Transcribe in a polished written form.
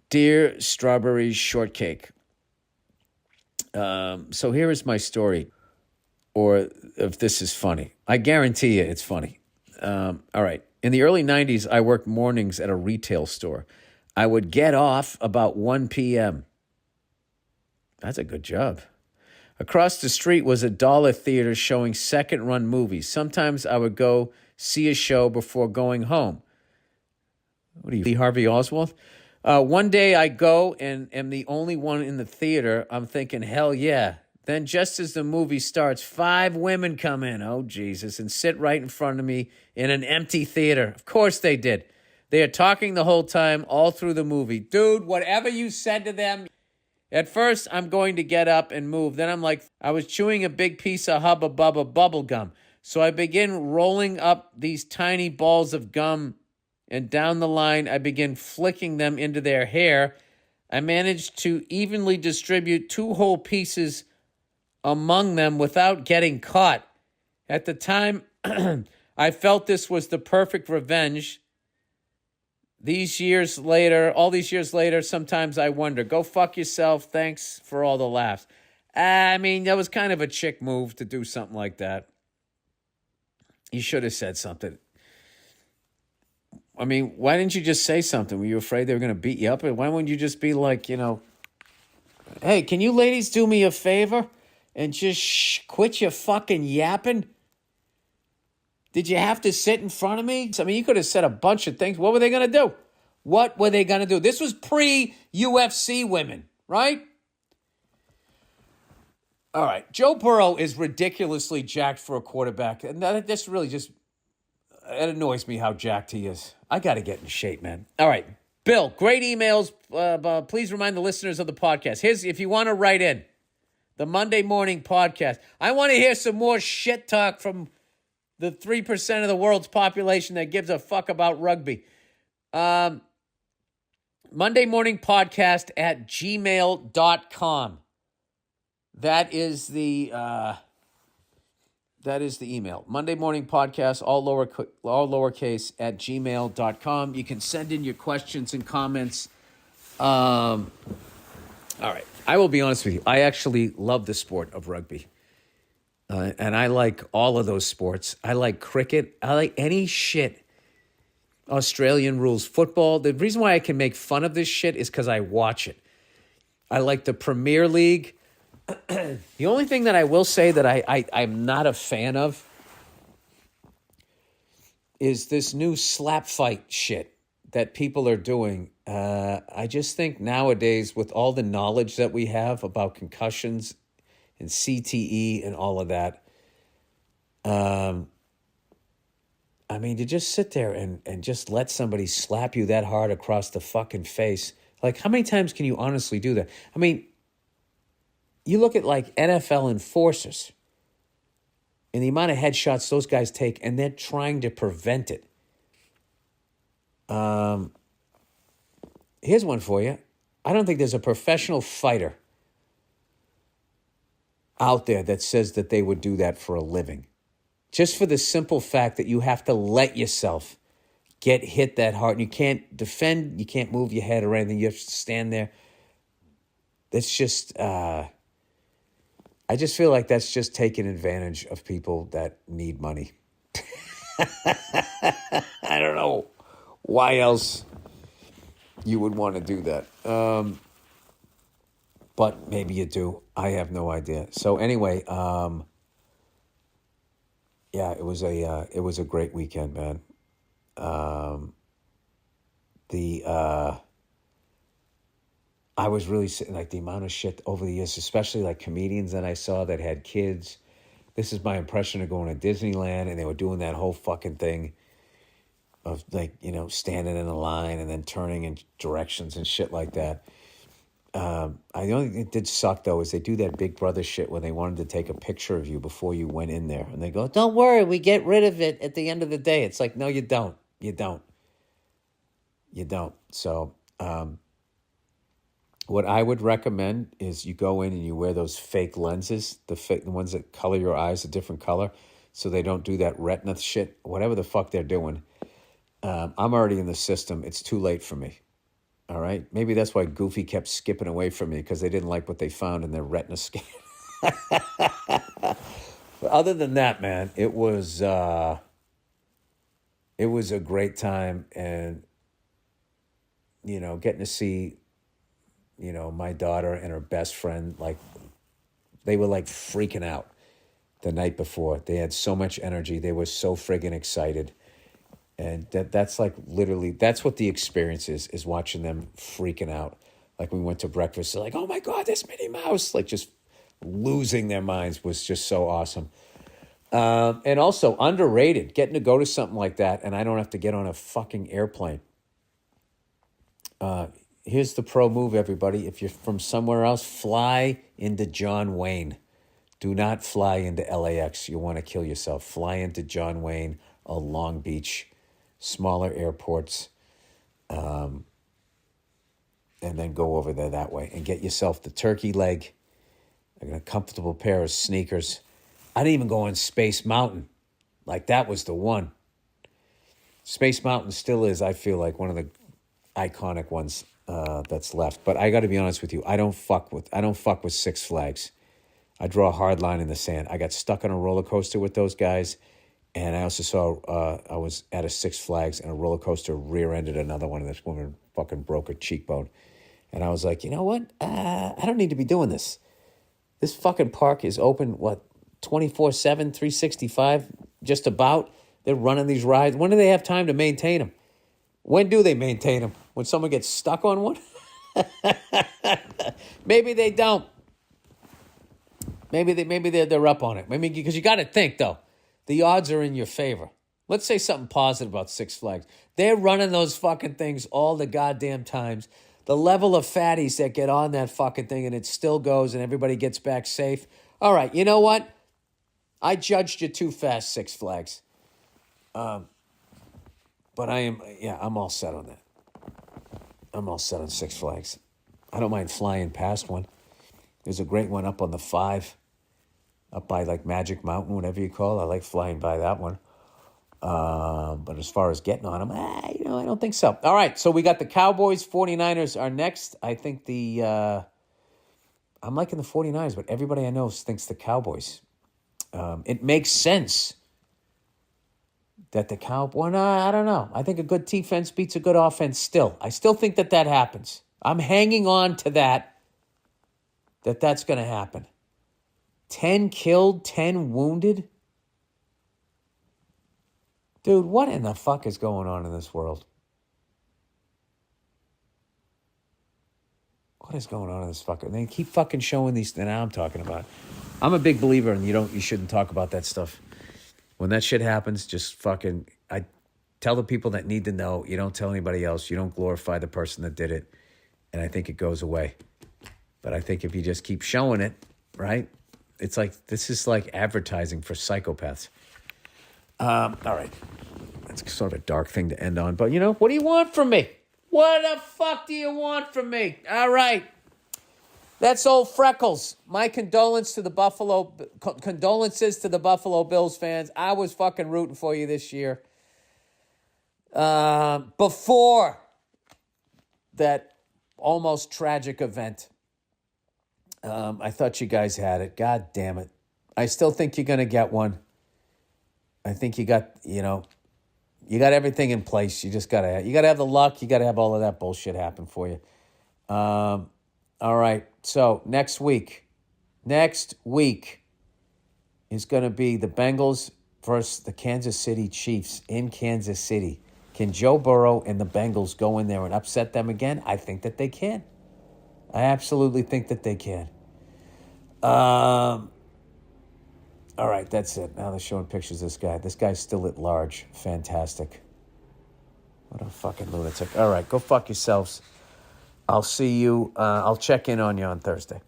Dear Strawberry Shortcake, so here is my story, or if this is funny. I guarantee you it's funny. All right. In the early 90s, I worked mornings at a retail store. I would get off about 1 p.m. That's a good job. Across the street was a dollar theater showing second-run movies. Sometimes I would go see a show before going home. What are you, Lee Harvey Oswald? One day I go and am the only one in the theater. I'm thinking, hell yeah. Then just as the movie starts, 5 women come in, oh Jesus, and sit right in front of me in an empty theater. Of course they did. They are talking the whole time, all through the movie. Dude, whatever you said to them. At first, I'm going to get up and move. Then I'm like, I was chewing a big piece of Hubba Bubba bubble gum. So I begin rolling up these tiny balls of gum, and down the line, I begin flicking them into their hair. I managed to evenly distribute 2 whole pieces among them without getting caught. At the time, I felt this was the perfect revenge. All these years later, sometimes I wonder, go fuck yourself. Thanks for all the laughs. I mean, that was kind of a chick move to do something like that. You should have said something. I mean, why didn't you just say something? Were you afraid they were going to beat you up? Why wouldn't you just be like, hey, can you ladies do me a favor and just quit your fucking yapping? Did you have to sit in front of me? I mean, you could have said a bunch of things. What were they going to do? What were they going to do? This was pre-UFC women, right? All right. Joe Burrow is ridiculously jacked for a quarterback. And this really just, it annoys me how jacked he is. I got to get in shape, man. All right. Bill, great emails. Please remind the listeners of the podcast. Here's, if you want to write in, the Monday morning podcast. I want to hear some more shit talk from the 3% of the world's population that gives a fuck about rugby. Monday morning podcast at gmail.com. That is the email. Monday morning podcast, all lowercase at gmail.com. You can send in your questions and comments. All right. I will be honest with you. I actually love the sport of rugby. And I like all of those sports. I like cricket. I like any shit. Australian rules football. The reason why I can make fun of this shit is because I watch it. I like the Premier League. The only thing that I will say that I'm not a fan of is this new slap fight shit that people are doing. I just think nowadays, with all the knowledge that we have about concussions and CTE and all of that, I mean, to just sit there and just let somebody slap you that hard across the fucking face. Like, how many times can you honestly do that? I mean, you look at like NFL enforcers and the amount of headshots those guys take, and they're trying to prevent it. Here's one for you. I don't think there's a professional fighter out there that says that they would do that for a living. Just for the simple fact that you have to let yourself get hit that hard. And you can't defend, you can't move your head or anything. You have to stand there. That's just, I just feel like that's just taking advantage of people that need money. I don't know why else you would want to do that. But maybe you do. I have no idea. So anyway, yeah, it was a great weekend, man. I was really sitting, like, the amount of shit over the years, especially like comedians that I saw that had kids. This is my impression of going to Disneyland, and they were doing that whole fucking thing of, like, you know, standing in a line and then turning in directions and shit like that. The only thing that did suck, though, is they do that Big Brother shit when they wanted to take a picture of you before you went in there. And they go, don't worry, we get rid of it at the end of the day. It's like, no, you don't. You don't. You don't. So what I would recommend is you go in and you wear those fake lenses, the ones that color your eyes a different color, so they don't do that retina shit, whatever the fuck they're doing. I'm already in the system. It's too late for me. All right. Maybe that's why Goofy kept skipping away from me, because they didn't like what they found in their retina scan. But other than that, man, it was a great time, and getting to see my daughter and her best friend, like, they were like freaking out the night before. They had so much energy. They were so friggin' excited. And that's like literally, that's what the experience is watching them freaking out. Like, we went to breakfast, they're like, oh my God, there's Minnie Mouse. Like, just losing their minds was just so awesome. And also underrated, getting to go to something like that and I don't have to get on a fucking airplane. Here's the pro move, everybody. If you're from somewhere else, fly into John Wayne. Do not fly into LAX. You want to kill yourself. Fly into John Wayne or Long Beach, smaller airports, and then go over there that way and get yourself the turkey leg, a comfortable pair of sneakers. I didn't even go on Space Mountain. Like, that was the one. Space Mountain still is, I feel like, one of the iconic ones that's left. But I got to be honest with you, I don't fuck with Six Flags. I draw a hard line in the sand. I got stuck on a roller coaster with those guys, and I also saw I was at a Six Flags and a roller coaster rear-ended another one, and this woman fucking broke her cheekbone. And I was like, you know what? I don't need to be doing this. This fucking park is open, 24/7, 365, just about. They're running these rides. When do they have time to maintain them? When do they maintain them? When someone gets stuck on one? Maybe they don't. Maybe they're up on it. Maybe, because you got to think, though, the odds are in your favor. Let's say something positive about Six Flags. They're running those fucking things all the goddamn times. The level of fatties that get on that fucking thing and it still goes and everybody gets back safe. All right, you know what? I judged you too fast, Six Flags. But I'm all set on that. I'm all set on Six Flags. I don't mind flying past one. There's a great one up on the 5, up by like Magic Mountain, whatever you call it. I like flying by that one. But as far as getting on them, I don't think so. All right, so we got the Cowboys, 49ers are next. I think I'm liking the 49ers, but everybody I know thinks the Cowboys. It makes sense that the Cowboys, I don't know. I think a good defense beats a good offense still. I still think that happens. I'm hanging on to that's going to happen. 10 killed, 10 wounded. Dude, what in the fuck is going on in this world? What is going on in this fucker? They keep fucking showing these. Now I'm talking about. I'm a big believer in you shouldn't talk about that stuff. When that shit happens, just fucking, I tell the people that need to know. You don't tell anybody else. You don't glorify the person that did it. And I think it goes away. But I think if you just keep showing it, right? It's like, this is like advertising for psychopaths. All right. That's sort of a dark thing to end on. But, what do you want from me? What the fuck do you want from me? All right. That's old Freckles. My condolences to the Buffalo Bills fans. I was fucking rooting for you this year. Before that almost tragic event. I thought you guys had it. God damn it. I still think you're going to get one. I think you got, you got everything in place. You just got to have the luck. You got to have all of that bullshit happen for you. All right. So next week is going to be the Bengals versus the Kansas City Chiefs in Kansas City. Can Joe Burrow and the Bengals go in there and upset them again? I think that they can. I absolutely think that they can. All right, that's it. Now they're showing pictures of this guy. This guy's still at large. Fantastic. What a fucking lunatic. All right, go fuck yourselves. I'll see you. I'll check in on you on Thursday.